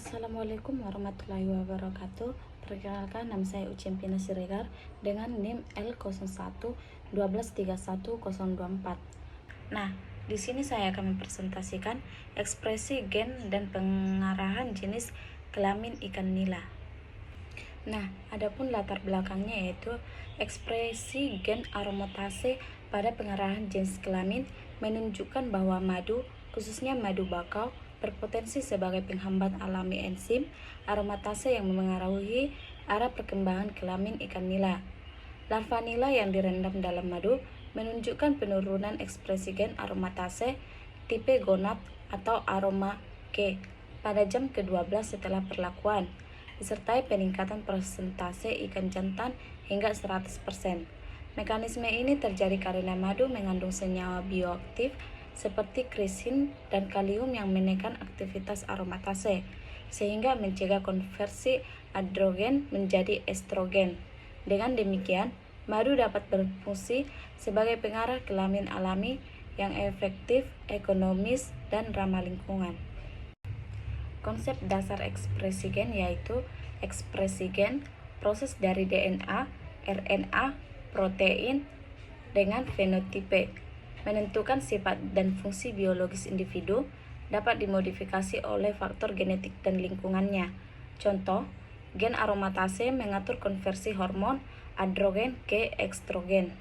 Assalamualaikum warahmatullahi wabarakatuh. Perkenalkan, nama saya Ucien Pina Siregar dengan NIM L0112311024. Nah, di sini saya akan mempresentasikan ekspresi gen dan pengarahan jenis kelamin ikan nila. Nah, adapun latar belakangnya yaitu ekspresi gen aromatase pada pengarahan jenis kelamin menunjukkan bahwa madu, khususnya madu bakau, berpotensi sebagai penghambat alami enzim aromatase yang memengaruhi arah perkembangan kelamin ikan nila. Larva nila yang direndam dalam madu menunjukkan penurunan ekspresi gen aromatase tipe gonad atau aroma G pada jam ke-12 setelah perlakuan, disertai peningkatan persentase ikan jantan hingga 100%. Mekanisme ini terjadi karena madu mengandung senyawa bioaktif seperti krisin dan kalium yang menekan aktivitas aromatase, sehingga mencegah konversi androgen menjadi estrogen. Dengan demikian, madu dapat berfungsi sebagai pengarah kelamin alami yang efektif, ekonomis, dan ramah lingkungan. Konsep dasar ekspresi gen yaitu ekspresi gen, proses dari DNA, RNA, protein dengan fenotipe, menentukan sifat dan fungsi biologis individu, dapat dimodifikasi oleh faktor genetik dan lingkungannya. Contoh, gen aromatase mengatur konversi hormon androgen ke estrogen.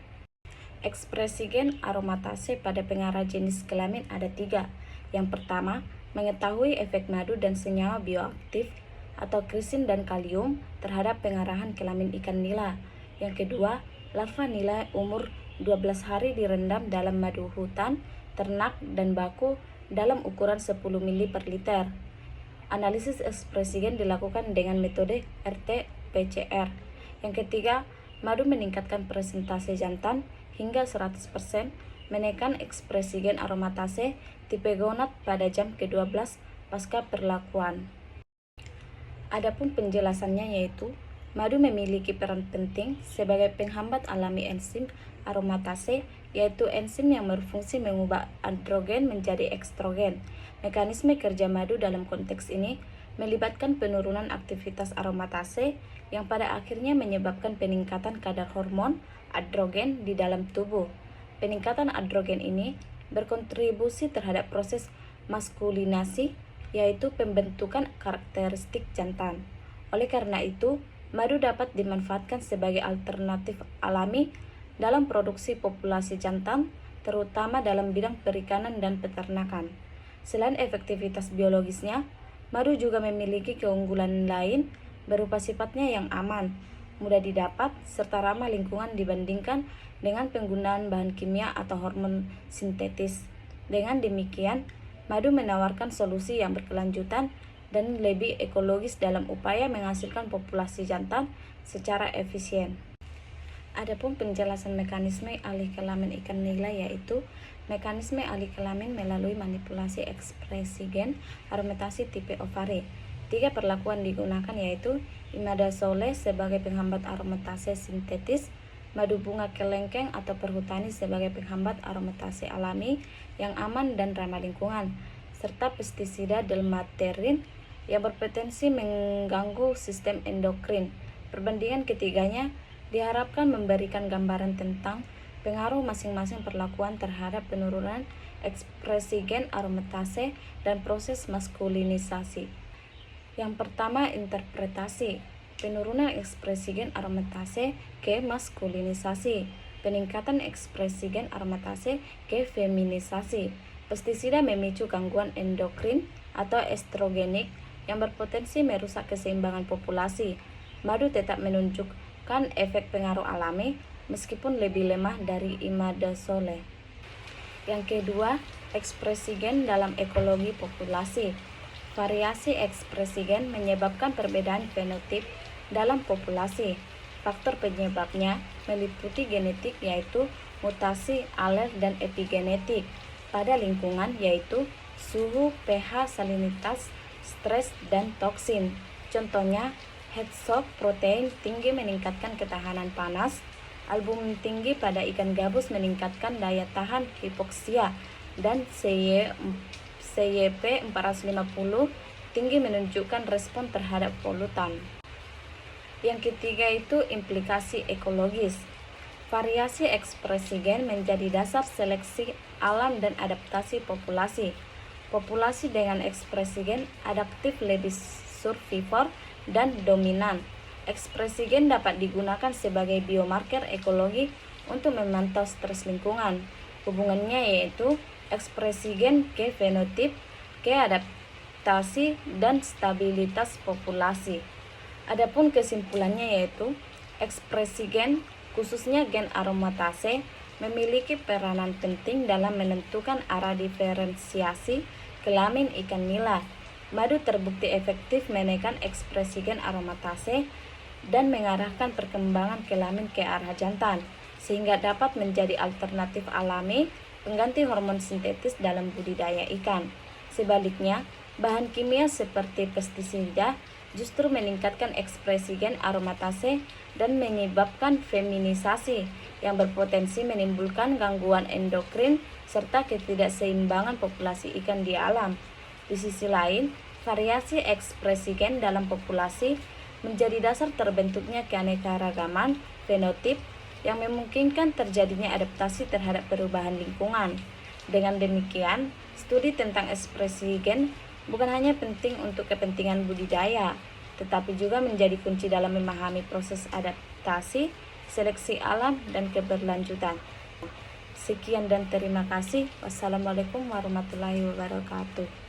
Ekspresi gen aromatase pada pengarah jenis kelamin ada 3. Yang pertama, mengetahui efek madu dan senyawa bioaktif atau krisin dan kalium terhadap pengarahan kelamin ikan nila. Yang kedua, larva nila umur 12 hari direndam dalam madu hutan, ternak, dan baku dalam ukuran 10 ml per liter. Analisis ekspresi gen dilakukan dengan metode RT-PCR. Yang ketiga, madu meningkatkan persentase jantan hingga 100%, menekan ekspresi gen aromatase tipe gonad pada jam ke-12 pasca perlakuan. Adapun penjelasannya yaitu, madu memiliki peran penting sebagai penghambat alami enzim aromatase, yaitu enzim yang berfungsi mengubah androgen menjadi estrogen. Mekanisme kerja madu dalam konteks ini melibatkan penurunan aktivitas aromatase yang pada akhirnya menyebabkan peningkatan kadar hormon androgen di dalam tubuh. Peningkatan androgen ini berkontribusi terhadap proses maskulinasi, yaitu pembentukan karakteristik jantan. Oleh karena itu, madu dapat dimanfaatkan sebagai alternatif alami dalam produksi populasi jantan, terutama dalam bidang perikanan dan peternakan. Selain efektivitas biologisnya, madu juga memiliki keunggulan lain berupa sifatnya yang aman, mudah didapat, serta ramah lingkungan dibandingkan dengan penggunaan bahan kimia atau hormon sintetis. Dengan demikian, madu menawarkan solusi yang berkelanjutan dan lebih ekologis dalam upaya menghasilkan populasi jantan secara efisien. Adapun penjelasan mekanisme alih kelamin ikan nila yaitu mekanisme alih kelamin melalui manipulasi ekspresi gen aromatase tipe ovari. 3 perlakuan digunakan yaitu imidazole sebagai penghambat aromatase sintetis, madu bunga kelengkeng atau perhutani sebagai penghambat aromatase alami yang aman dan ramah lingkungan, serta pestisida delmaterin yang berpotensi mengganggu sistem endokrin. Perbandingan ketiganya diharapkan memberikan gambaran tentang pengaruh masing-masing perlakuan terhadap penurunan ekspresi gen aromatase dan proses maskulinisasi. Yang pertama, interpretasi. Penurunan ekspresi gen aromatase ke maskulinisasi. Peningkatan ekspresi gen aromatase ke feminisasi. Pestisida memicu gangguan endokrin atau estrogenik yang berpotensi merusak keseimbangan populasi. Madu tetap menunjukkan efek pengaruh alami meskipun lebih lemah dari imidazole. Yang kedua, ekspresi gen dalam ekologi populasi. Variasi ekspresi gen menyebabkan perbedaan fenotip dalam populasi. Faktor penyebabnya meliputi genetik yaitu mutasi, aler, dan epigenetik. Pada lingkungan yaitu suhu, pH, salinitas, stres, dan toksin. Contohnya, heat shock protein tinggi meningkatkan ketahanan panas, albumin tinggi pada ikan gabus meningkatkan daya tahan hipoksia, dan CYP 450 tinggi menunjukkan respon terhadap polutan. Yang ketiga itu implikasi ekologis. Variasi ekspresi gen menjadi dasar seleksi alam dan adaptasi populasi. Populasi dengan ekspresi gen adaptif lebih survivor dan dominan. Ekspresi gen dapat digunakan sebagai biomarker ekologi untuk memantau stres lingkungan. Hubungannya yaitu ekspresi gen ke fenotip, ke adaptasi, dan stabilitas populasi. Adapun kesimpulannya yaitu ekspresi gen, khususnya gen aromatase, memiliki peranan penting dalam menentukan arah diferensiasi kelamin ikan nila. Madu terbukti efektif menekan ekspresi gen aromatase dan mengarahkan perkembangan kelamin ke arah jantan, sehingga dapat menjadi alternatif alami pengganti hormon sintetis dalam budidaya ikan. Sebaliknya, bahan kimia seperti pestisida justru meningkatkan ekspresi gen aromatase dan menyebabkan feminisasi yang berpotensi menimbulkan gangguan endokrin serta ketidakseimbangan populasi ikan di alam. Di sisi lain, variasi ekspresi gen dalam populasi menjadi dasar terbentuknya keanekaragaman fenotip yang memungkinkan terjadinya adaptasi terhadap perubahan lingkungan. Dengan demikian, studi tentang ekspresi gen bukan hanya penting untuk kepentingan budidaya, tetapi juga menjadi kunci dalam memahami proses adaptasi, seleksi alam, dan keberlanjutan. Sekian dan terima kasih. Wassalamualaikum warahmatullahi wabarakatuh.